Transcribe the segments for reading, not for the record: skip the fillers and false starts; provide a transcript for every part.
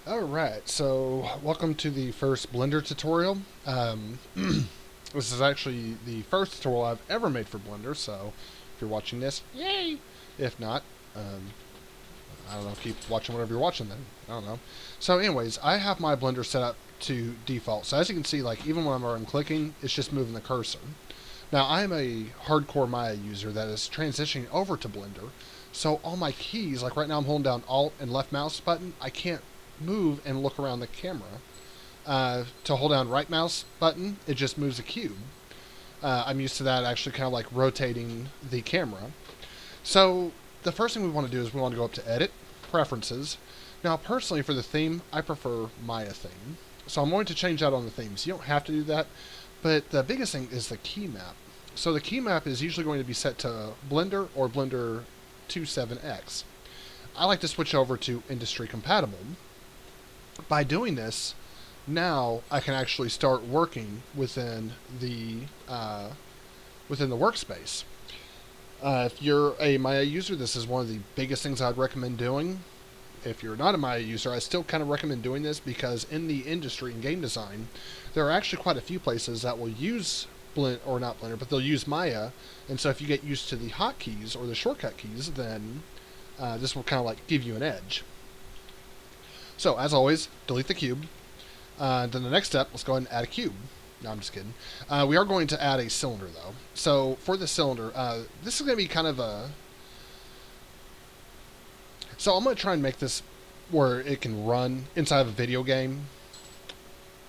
Alright, so welcome to the first Blender tutorial. This is actually the first tutorial I've ever made for Blender, so if you're watching this, yay! If not, I don't know, keep watching whatever you're watching then. I don't know. So anyways, I have my Blender set up to default. So as you can see, like even when I'm clicking, it's just moving the cursor. Now I am a hardcore Maya user that is transitioning over to Blender, so all my keys, like right now I'm holding down Alt and left mouse button, I can't move and look around the camera. To hold down right mouse button, it just moves a cube. I'm used to that actually kind of like rotating the camera. So the first thing we want to do is we want to go up to Edit, Preferences. Now personally for the theme, I prefer Maya theme. So I'm going to change that on the themes. You don't have to do that, but the biggest thing is the key map. So the key map is usually going to be set to Blender or Blender 27X. I like to switch over to industry compatible. By doing this, now I can actually start working within the workspace. If you're a Maya user, this is one of the biggest things I'd recommend doing. If you're not a Maya user, I still kind of recommend doing this because in the industry in game design, there are actually quite a few places that will use or not Blender, but they'll use Maya. And so if you get used to the hotkeys or the shortcut keys, then this will kind of like give you an edge. So as always, delete the cube. Then the next step, let's go ahead and add a cube. No, I'm just kidding. We are going to add a cylinder though. So for the cylinder, this is going to be kind of a... So I'm going to try and make this where it can run inside of a video game,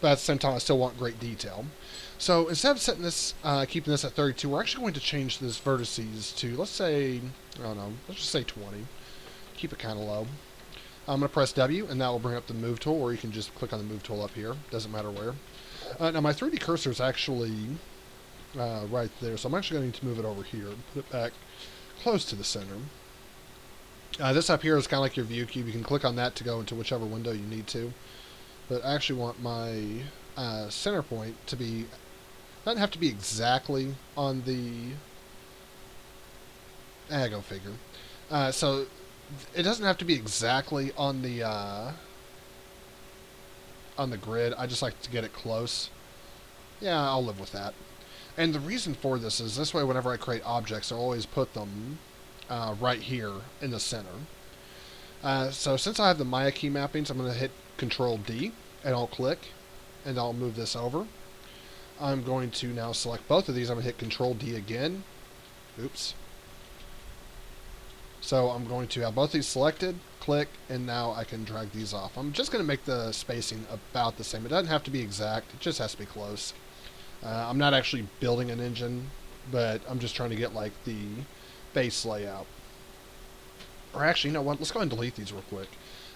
but at the same time I still want great detail. So instead of setting this, keeping this at 32, we're actually going to change this vertices to, let's say, I don't know, let's just say 20. Keep it kind of low. I'm going to press W, and that will bring up the Move tool, or you can just click on the Move tool up here. Doesn't matter where. Now, my 3D cursor is actually right there, so I'm actually going to move it over here and put it back close to the center. This up here is kind of like your view cube. You can click on that to go into whichever window you need to. But I actually want my center point to be... doesn't have to be exactly on the... go figure. So it doesn't have to be exactly on the grid. I just like to get it close. Yeah, I'll live with that. And the reason for this is this way whenever I create objects, I always put them right here in the center. So since I have the Maya key mappings, I'm going to hit Control D and I'll click and I'll move this over. I'm going to now select both of these. I'm going to hit Control D again. Oops. So I'm going to have both these selected, click, and now I can drag these off. I'm just going to make the spacing about the same. It doesn't have to be exact, it just has to be close. I'm not actually building an engine, but I'm just trying to get like the base layout. Or actually, you know what, let's go ahead and delete these real quick.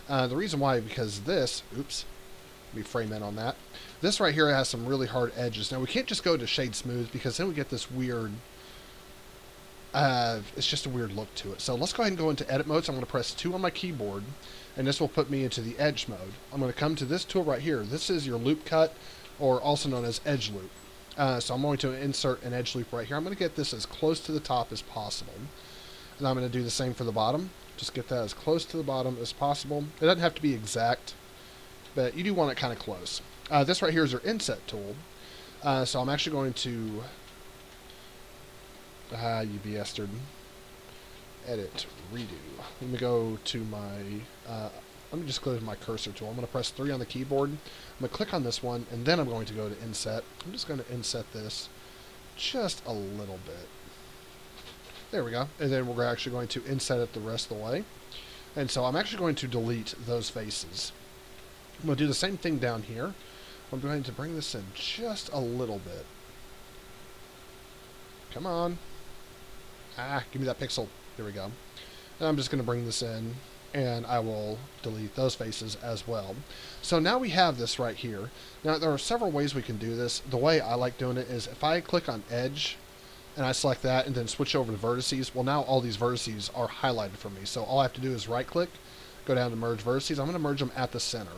The reason why, because this, oops, let me frame in on that. This right here has some really hard edges. Now we can't just go to shade smooth because then we get this weird... it's just a weird look to it. So let's go ahead and go into edit mode. So I'm going to press 2 on my keyboard, and this will put me into the edge mode. I'm going to come to this tool right here. This is your loop cut, or also known as edge loop. So I'm going to insert an edge loop right here. I'm going to get this as close to the top as possible. And I'm going to do the same for the bottom. Just get that as close to the bottom as possible. It doesn't have to be exact, but you do want it kind of close. This right here is your inset tool. So I'm actually going to... you bastard. Edit, redo. Let me go to my... let me just go to my cursor tool. I'm going to press 3 on the keyboard. I'm going to click on this one, and then I'm going to go to Inset. I'm just going to inset this just a little bit. There we go. And then we're actually going to inset it the rest of the way. And so I'm actually going to delete those faces. I'm going to do the same thing down here. I'm going to bring this in just a little bit. Come on. Give me that pixel. There we go. And I'm just going to bring this in, and I will delete those faces as well. So now we have this right here. Now there are several ways we can do this. The way I like doing it is if I click on Edge, and I select that, and then switch over to Vertices, well now all these vertices are highlighted for me. So all I have to do is right click, go down to Merge Vertices. I'm going to merge them at the center.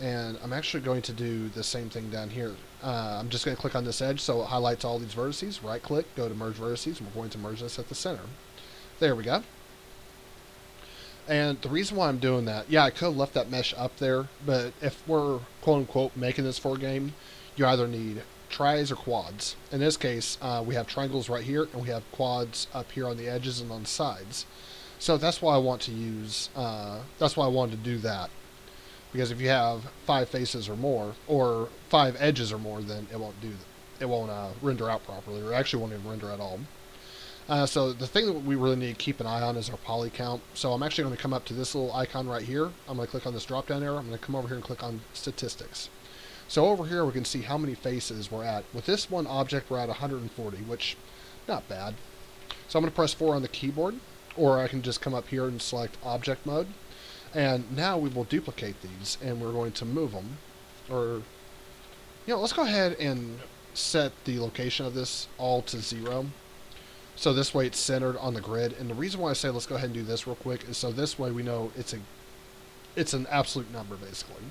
And I'm actually going to do the same thing down here. I'm just going to click on this edge so it highlights all these vertices. Right click, go to merge vertices, and we're going to merge this at the center. There we go. And the reason why I'm doing that, yeah, I could have left that mesh up there, but if we're quote unquote making this for a game, you either need tris or quads. In this case, we have triangles right here, and we have quads up here on the edges and on the sides. So that's why I want to use. That's why I wanted to do that, because if you have 5 faces or more, or 5 edges or more, then it won't do. It won't render out properly, or actually won't even render at all. So the thing that we really need to keep an eye on is our poly count. So I'm actually going to come up to this little icon right here. I'm going to click on this drop down arrow. I'm going to come over here and click on statistics. So over here we can see how many faces we're at. With this one object we're at 140, which not bad. So I'm going to press 4 on the keyboard, or I can just come up here and select object mode. And now we will duplicate these, and we're going to move them. Or, let's go ahead and set the location of this all to 0. So this way it's centered on the grid. And the reason why I say let's go ahead and do this real quick is so this way we know it's an absolute number, basically.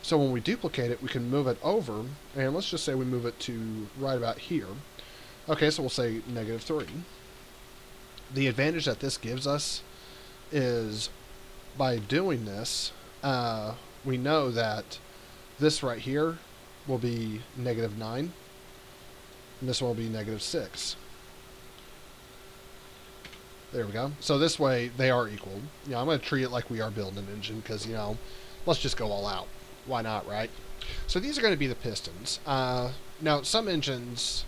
So when we duplicate it, we can move it over, and let's just say we move it to right about here. Okay, so we'll say -3. The advantage that this gives us is by doing this, we know that this right here will be -9, and this one will be -6. There we go. So this way they are equal. I'm going to treat it like we are building an engine because, let's just go all out. Why not, right? So these are going to be the pistons. Now, some engines,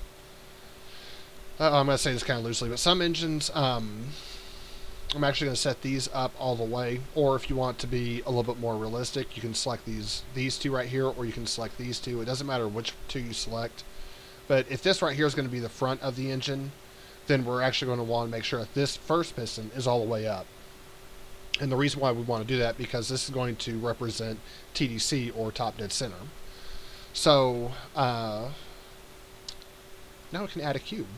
I'm going to say this kind of loosely, but some engines, I'm actually going to set these up all the way. Or if you want to be a little bit more realistic, you can select these two right here, or you can select these two. It doesn't matter which two you select. But if this right here is going to be the front of the engine, then we're actually going to want to make sure that this first piston is all the way up. And the reason why we want to do that, because this is going to represent TDC, or top dead center. So now we can add a cube.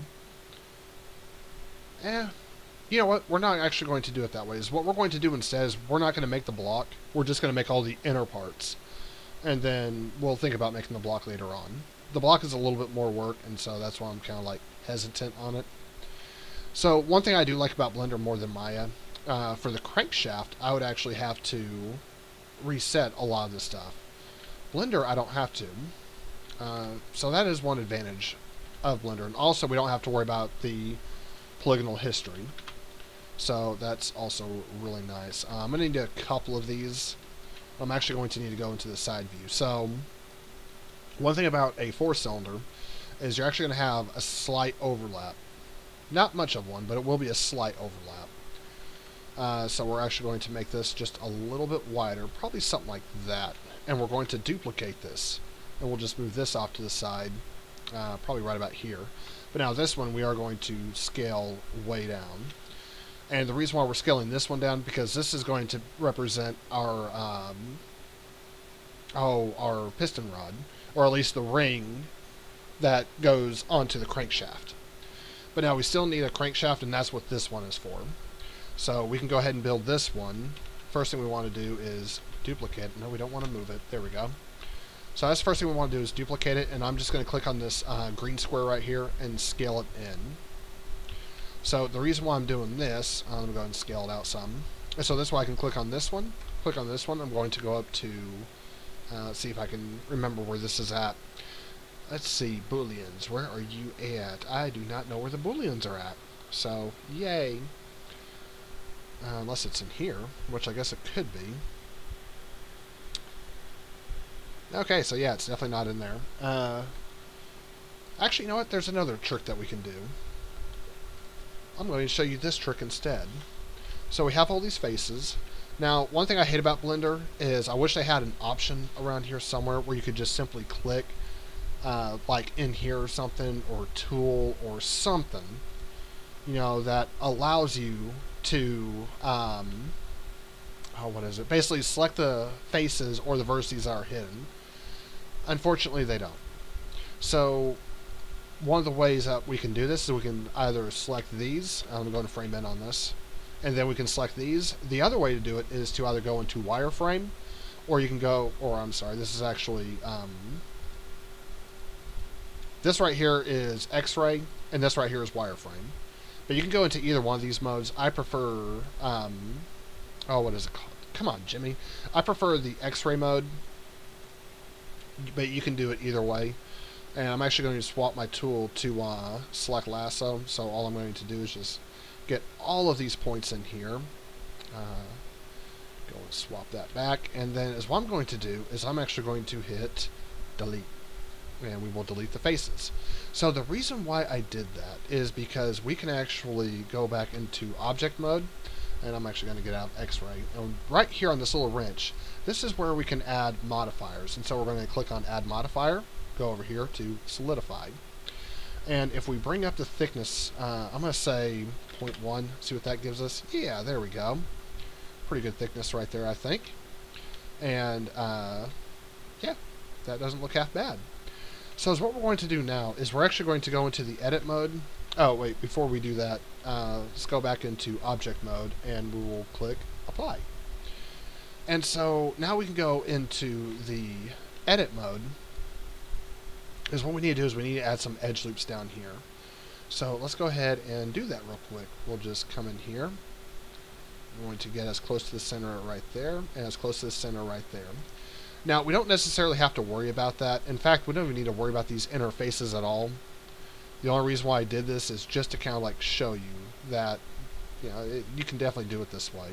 You know what? We're not actually going to do it that way. What we're going to do instead is we're not going to make the block. We're just going to make all the inner parts. And then we'll think about making the block later on. The block is a little bit more work, and so that's why I'm kind of like hesitant on it. So one thing I do like about Blender more than Maya, for the crankshaft, I would actually have to reset a lot of this stuff. Blender, I don't have to. So that is one advantage of Blender. And also, we don't have to worry about the polygonal history. So that's also really nice. I'm going to need a couple of these. I'm actually going to need to go into the side view. So one thing about a 4-cylinder is you're actually going to have a slight overlap. Not much of one, but it will be a slight overlap. So we're actually going to make this just a little bit wider, probably something like that. And we're going to duplicate this. And we'll just move this off to the side, probably right about here. But now this one we are going to scale way down. And the reason why we're scaling this one down, because this is going to represent our piston rod, or at least the ring that goes onto the crankshaft. But now we still need a crankshaft, and that's what this one is for. So we can go ahead and build this one. First thing we want to do is duplicate. No, we don't want to move it. There we go. So that's the first thing we want to do is duplicate it, and I'm just going to click on this green square right here and scale it in. So the reason why I'm doing this, I'm going to go ahead and scale it out some. And so this way I can click on this one. Click on this one. I'm going to go up to, let's see if I can remember where this is at. Let's see, booleans. Where are you at? I do not know where the booleans are at. So, yay. Unless it's in here, which I guess it could be. Okay, so yeah, it's definitely not in there. Actually, you know what? There's another trick that we can do. I'm going to show you this trick instead. So we have all these faces. Now, one thing I hate about Blender is I wish they had an option around here somewhere where you could just simply click like in here or something, or tool or something, that allows you to what is it? Basically select the faces or the vertices that are hidden. Unfortunately, they don't. So one of the ways that we can do this is we can either select these. I'm going to frame in on this, and then we can select these. The other way to do it is to either go into wireframe, or you can go, or I'm sorry, this is actually this right here is X-ray, and this right here is wireframe. But you can go into either one of these modes. I prefer Oh, what is it called? Come on, Jimmy. I prefer the X-ray mode, but you can do it either way. And I'm actually going to swap my tool to select lasso. So all I'm going to do is just get all of these points in here. Go and swap that back. And then is what I'm going to do is I'm actually going to hit delete. And we will delete the faces. So the reason why I did that is because we can actually go back into object mode. And I'm actually going to get out X-ray. And right here on this little wrench, this is where we can add modifiers. And so we're going to click on add modifier, go over here to solidify. And if we bring up the thickness, I'm going to say 0.1, see what that gives us. Yeah, there we go. Pretty good thickness right there, I think. And yeah, that doesn't look half bad. So what we're going to do now is we're actually going to go into the edit mode. Oh, wait, before we do that, let's go back into object mode and we will click apply. And so now we can go into the edit mode. Because what we need to do is we need to add some edge loops down here. So let's go ahead and do that real quick. We'll just come in here. We're going to get as close to the center right there and as close to the center right there. Now, we don't necessarily have to worry about that. In fact, we don't even need to worry about these interfaces at all. The only reason why I did this is just to kind of like show you that, you know, you can definitely do it this way.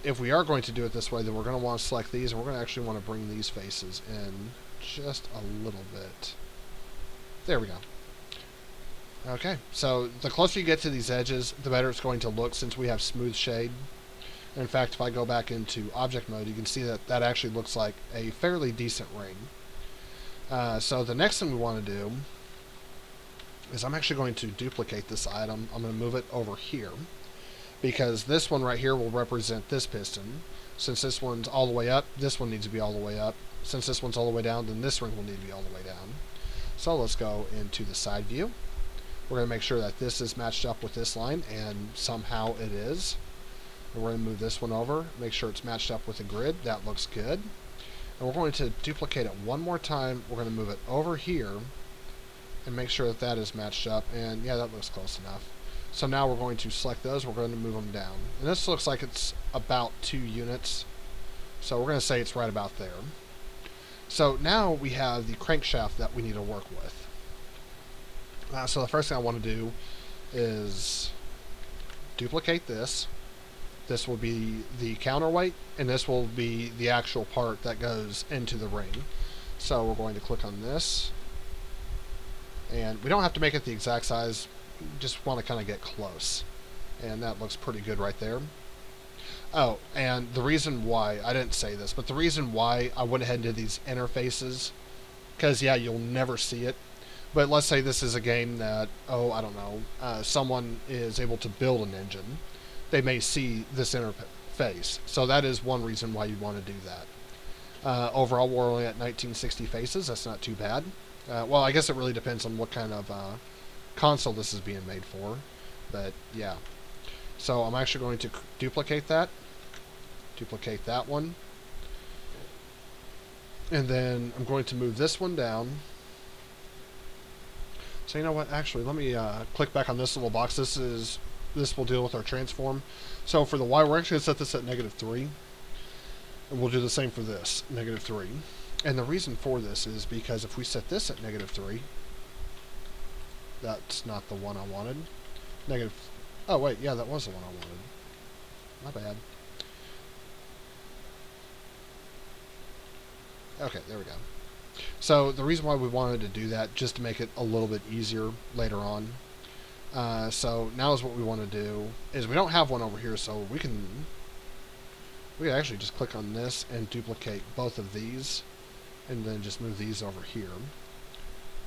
If we are going to do it this way, then we're going to want to select these, and we're going to actually want to bring these faces in just a little bit. There we go. Okay, so the closer you get to these edges, the better it's going to look since we have smooth shade. In fact, if I go back into object mode, you can see that that actually looks like a fairly decent ring. So the next thing we want to do is I'm actually going to duplicate this item. I'm going to move it over here because this one right here will represent this piston. Since this one's all the way up, this one needs to be all the way up. Since this one's all the way down, then this ring will need to be all the way down. So let's go into the side view. We're going to make sure that this is matched up with this line, and somehow it is. And we're going to move this one over, make sure it's matched up with the grid. That looks good. And we're going to duplicate it one more time. We're going to move it over here and make sure that that is matched up. And yeah, that looks close enough. So now we're going to select those. We're going to move them down. And this looks like it's about 2 units. So we're going to say it's right about there. So now we have the crankshaft that we need to work with. So the first thing I want to do is duplicate this. This will be the counterweight, and this will be the actual part that goes into the ring. So we're going to click on this. And we don't have to make it the exact size. We just want to kind of get close. And that looks pretty good right there. Oh, and the reason why, I didn't say this, but the reason why I went ahead and did these interfaces, because yeah, you'll never see it. But let's say this is a game that, oh, I don't know, someone is able to build an engine. They may see this interface. So that is one reason why you want to do that. Overall, we're only at 1960 faces. That's not too bad. Well, I guess it really depends on what kind of console this is being made for. But yeah. So I'm actually going to duplicate that. Duplicate that one. And then I'm going to move this one down. So you know what? Actually, let me click back on this little box. This will deal with our transform. So for the Y, we're actually going to set this at -3. And we'll do the same for this, -3. And the reason for this is because if we set this at -3, that's not the one I wanted. Oh wait, yeah, that was the one I wanted. My bad. Okay, there we go. So the reason why we wanted to do that, just to make it a little bit easier later on. So now is what we want to do is we don't have one over here, so we can actually just click on this and duplicate both of these, and then just move these over here.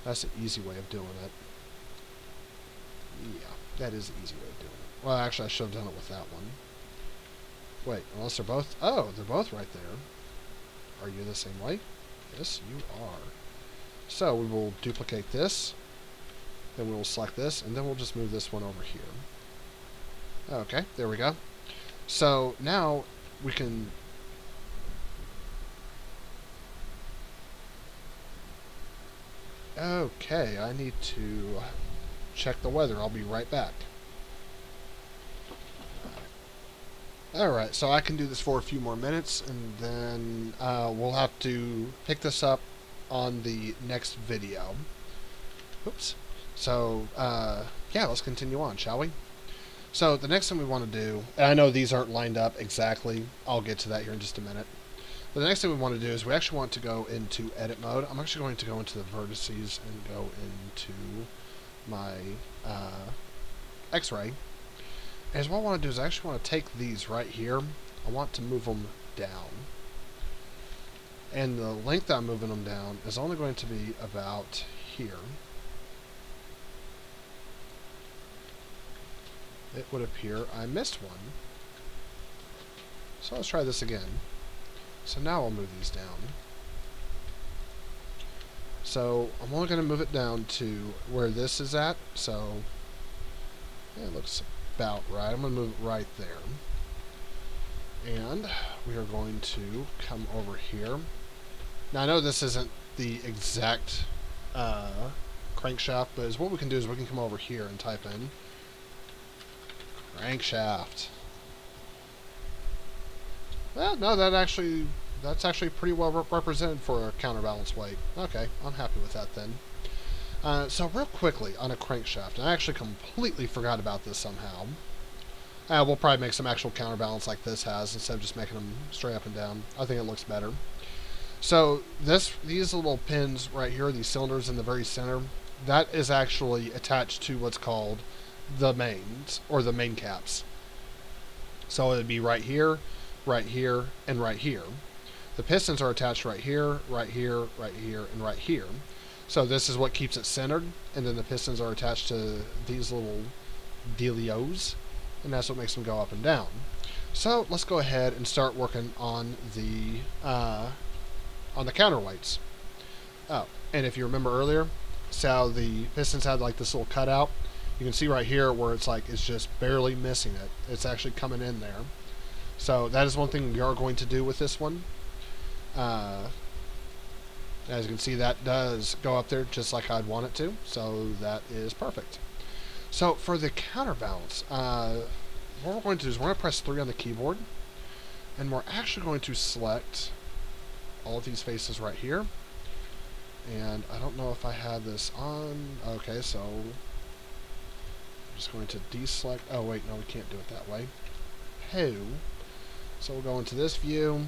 That's an easy way of doing it. Yeah, that is the easy way of doing it. Well, actually, I should have done it with that one. Wait, unless they're both... Oh, they're both right there. Are you the same way? Yes, you are. So we will duplicate this. Then we will select this, and then we'll just move this one over here. Okay, there we go. So now we can... Okay, I need to check the weather. I'll be right back. Alright, so I can do this for a few more minutes, and then we'll have to pick this up on the next video. Oops. So, yeah, let's continue on, shall we? So, the next thing we want to do, and I know these aren't lined up exactly, I'll get to that here in just a minute. But the next thing we want to do is we actually want to go into edit mode. I'm actually going to go into the vertices and go into my X-ray. And what I want to do is I actually want to take these right here. I want to move them down. And the length that I'm moving them down is only going to be about here. It would appear I missed one. So let's try this again. So now I'll move these down. So I'm only going to move it down to where this is at. So yeah, it looks about right. I'm going to move it right there. And we are going to come over here. Now I know this isn't the exact crankshaft, but what we can do is we can come over here and type in crankshaft. Well, no, that's actually pretty well represented for a counterbalance weight. Okay, I'm happy with that then. So real quickly on a crankshaft, and I actually completely forgot about this somehow. We'll probably make some actual counterbalance like this has, instead of just making them straight up and down. I think it looks better. So these little pins right here, these cylinders in the very center, that is actually attached to what's called the mains, or the main caps. So it would be right here, and right here. The pistons are attached right here, right here, right here, and right here. So this is what keeps it centered, and then the pistons are attached to these little dealios, and that's what makes them go up and down. So let's go ahead and start working on the counterweights. Oh, and if you remember earlier, see how the pistons had like this little cutout? You can see right here where it's like it's just barely missing it. It's actually coming in there. So that is one thing we are going to do with this one. As you can see, that does go up there just like I'd want it to. So that is perfect. So for the counterbalance, what we're going to do is we're going to press 3 on the keyboard. And we're actually going to select all of these faces right here. And I don't know if I had this on. Okay, so I'm just going to deselect. Oh, wait, no, we can't do it that way. So we'll go into this view.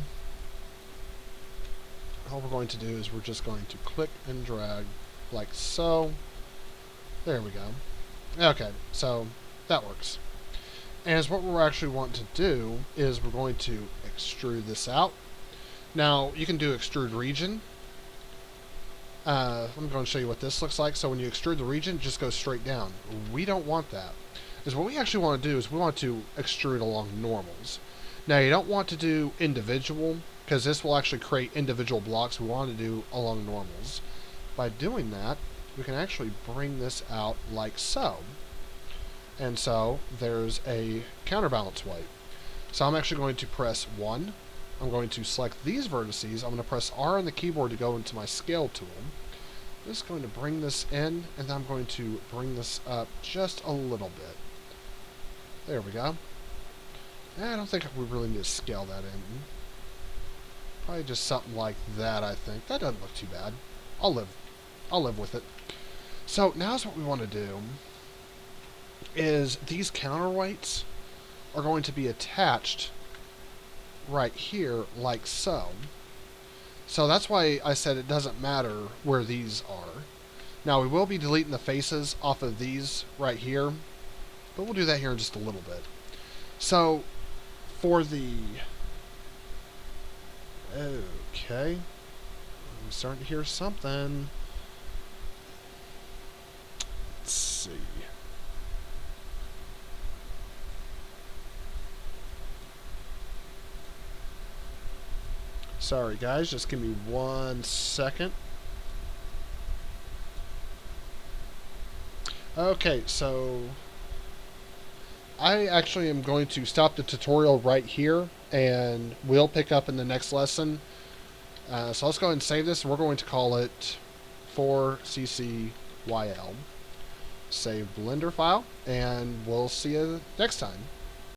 All we're going to do is we're just going to click and drag like so. There we go. Okay, so that works. And what we're actually wanting to do is we're going to extrude this out. Now, you can do extrude region. I'm going to show you what this looks like. So when you extrude the region, it just goes straight down. We don't want that. Because what we actually want to do is we want to extrude along normals. Now, you don't want to do individual, because this will actually create individual blocks. We want to do along normals. By doing that, we can actually bring this out like so. And so there's a counterbalance weight. So I'm actually going to press 1. I'm going to select these vertices. I'm going to press R on the keyboard to go into my scale tool. I'm just going to bring this in, and then I'm going to bring this up just a little bit. There we go. I don't think we really need to scale that in. Probably just something like that, I think. That doesn't look too bad. I'll live with it. So now's what we want to do is these counterweights are going to be attached right here like so. So that's why I said it doesn't matter where these are. Now we will be deleting the faces off of these right here, but we'll do that here in just a little bit. So for the okay, I'm starting to hear something. Let's see. Sorry guys, just give me 1 second. Okay, so I actually am going to stop the tutorial right here, and we'll pick up in the next lesson. So let's go ahead and save this. We're going to call it 4CCYL. Save Blender file, and we'll see you next time.